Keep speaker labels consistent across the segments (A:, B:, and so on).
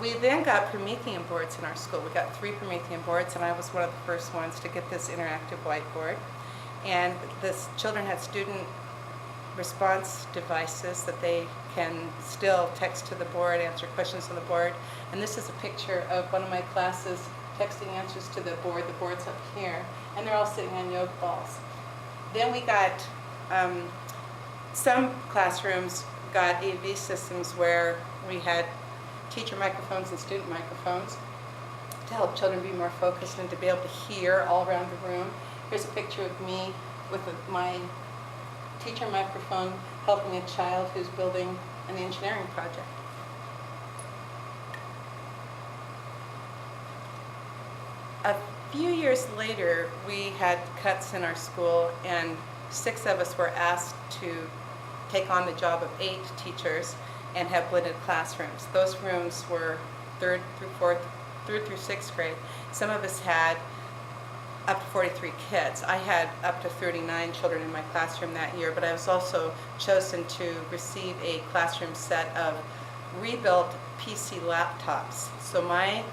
A: We then got Promethean boards in our school. We got 3 Promethean boards, and I was one of the first ones to get this interactive whiteboard. And the children had student response devices that they can still text to the board, answer questions on the board. And this is a picture of one of my classes texting answers to the board. The board's up here, and they're all sitting on yoga balls. Then we got, some classrooms got AV systems where we had teacher microphones and student microphones to help children be more focused and to be able to hear all around the room. Here's a picture of me with my teacher microphone helping a child who's building an engineering project. A few years later, we had cuts in our school, and 6 of us were asked to take on the job of 8 teachers and have blended classrooms. Those rooms were 3rd through 6th grade. Some of us had up to 43 kids. I had up to 39 children in my classroom that year, but I was also chosen to receive a classroom set of rebuilt PC laptops. So my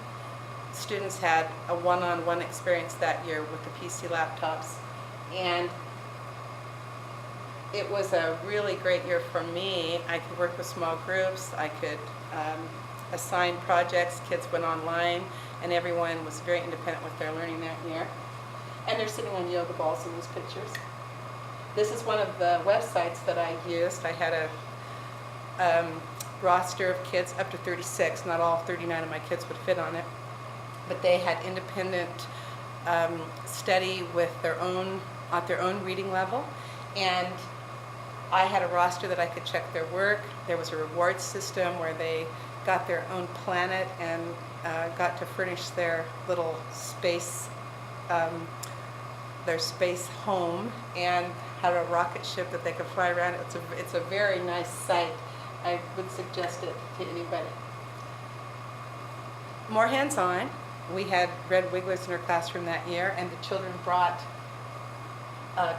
A: students had a one-on-one experience that year with the PC laptops, and it was a really great year for me. I could work with small groups, I could assign projects, kids went online, and everyone was very independent with their learning that year. And they're sitting on yoga balls in these pictures. This is one of the websites that I used. I had a roster of kids up to 36. Not all 39 of my kids would fit on it, but they had independent study with their own, at their own reading level. And I had a roster that I could check their work. There was a reward system where they got their own planet and got to furnish their little space, their space home, and had a rocket ship that they could fly around. It's a very nice site. I would suggest it to anybody. More hands-on. We had red wigglers in our classroom that year, and the children brought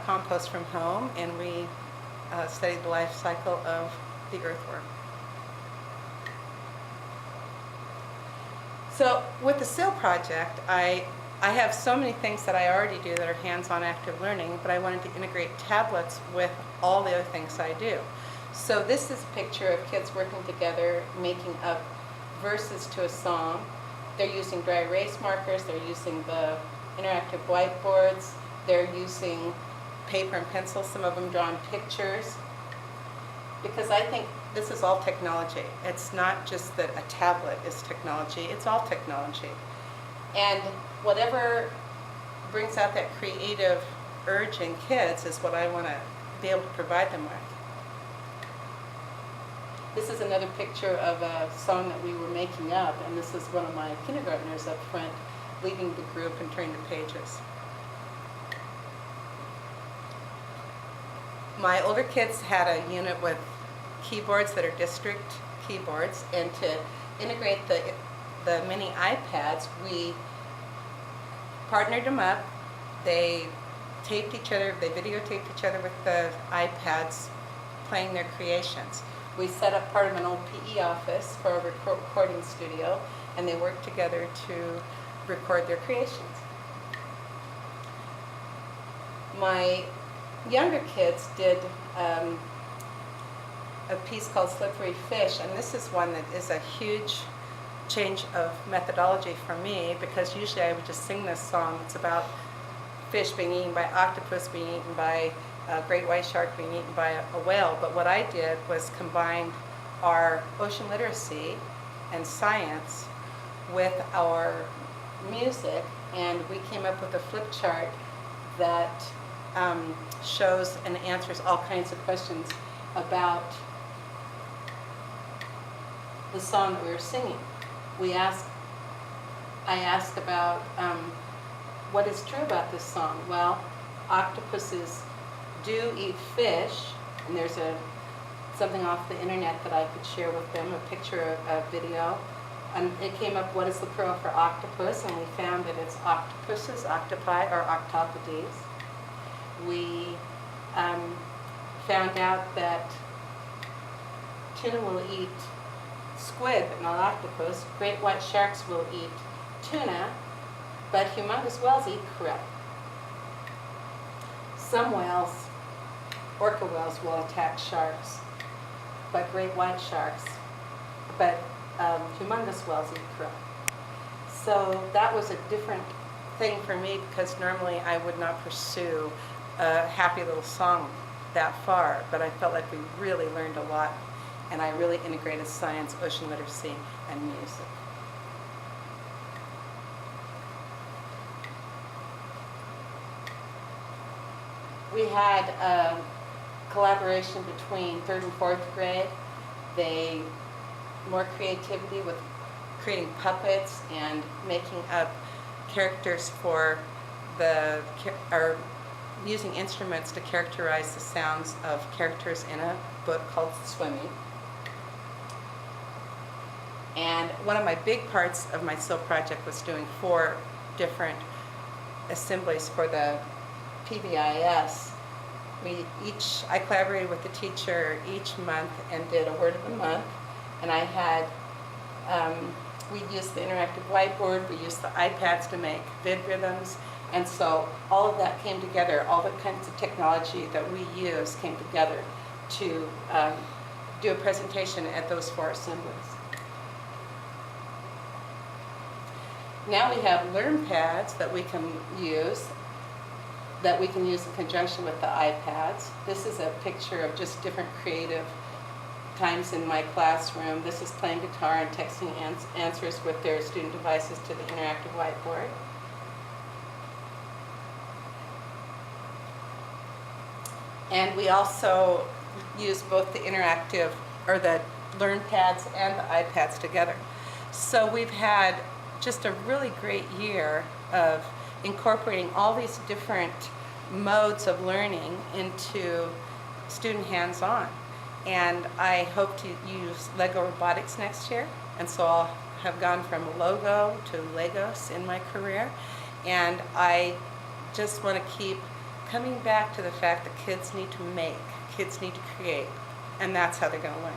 A: compost from home, and we studied the life cycle of the earthworm. So with the SIL project, I have so many things that I already do that are hands-on active learning, but I wanted to integrate tablets with all the other things I do. So this is a picture of kids working together, making up verses to a song. They're using dry erase markers, they're using the interactive whiteboards, they're using paper and pencil, some of them drawing pictures, because I think this is all technology. It's not just that a tablet is technology, it's all technology. And whatever brings out that creative urge in kids is what I want to be able to provide them with. This is another picture of a song that we were making up, and this is one of my kindergartners up front leading the group and turning the pages. My older kids had a unit with keyboards that are district keyboards, and to integrate the mini iPads, we partnered them up. They taped each other, they videotaped each other with the iPads playing their creations. We set up part of an old PE office for a recording studio, and they worked together to record their creations. My younger kids did a piece called Slippery Fish, and this is one that is a huge change of methodology for me, because usually I would just sing this song. It's about fish being eaten by octopus, being eaten by a great white shark, being eaten by a whale. But what I did was combine our ocean literacy and science with our music, and we came up with a flip chart that shows and answers all kinds of questions about the song that we were singing. I asked about what is true about this song. Well, octopuses do eat fish, and there's something off the internet that I could share with them, a picture, a video. And it came up, what is the plural for octopus? And we found that it's octopuses, octopi, or octopodes. We found out that tuna will eat squid, but not octopus. Great white sharks will eat tuna, but humongous whales eat krill. Some whales, orca whales, will attack sharks, but great white sharks, but humongous whales eat krill. So that was a different thing for me, because normally I would not pursue a happy little song that far, but I felt like we really learned a lot, and I really integrated science, ocean literacy, and music. We had a collaboration between 3rd and 4th grade. More creativity with creating puppets and making up characters for or using instruments to characterize the sounds of characters in a book called Swimming. And one of my big parts of my SIL project was doing 4 different assemblies for the PBIS. I collaborated with the teacher each month and did a word of the month. And I had, we used the interactive whiteboard, we used the iPads to make vid rhythms, and so all of that came together, all the kinds of technology that we use came together to do a presentation at those 4 assemblies. Now we have Learn Pads that we can use in conjunction with the iPads. This is a picture of just different creative times in my classroom. This is playing guitar and texting answers with their student devices to the interactive whiteboard. And we also use both the interactive, or the Learn Pads and the iPads together. So we've had just a really great year of incorporating all these different modes of learning into student hands-on. And I hope to use Lego robotics next year. And so I'll have gone from Logo to Legos in my career. And I just want to keep coming back to the fact that kids need to make, kids need to create, and that's how they're going to learn.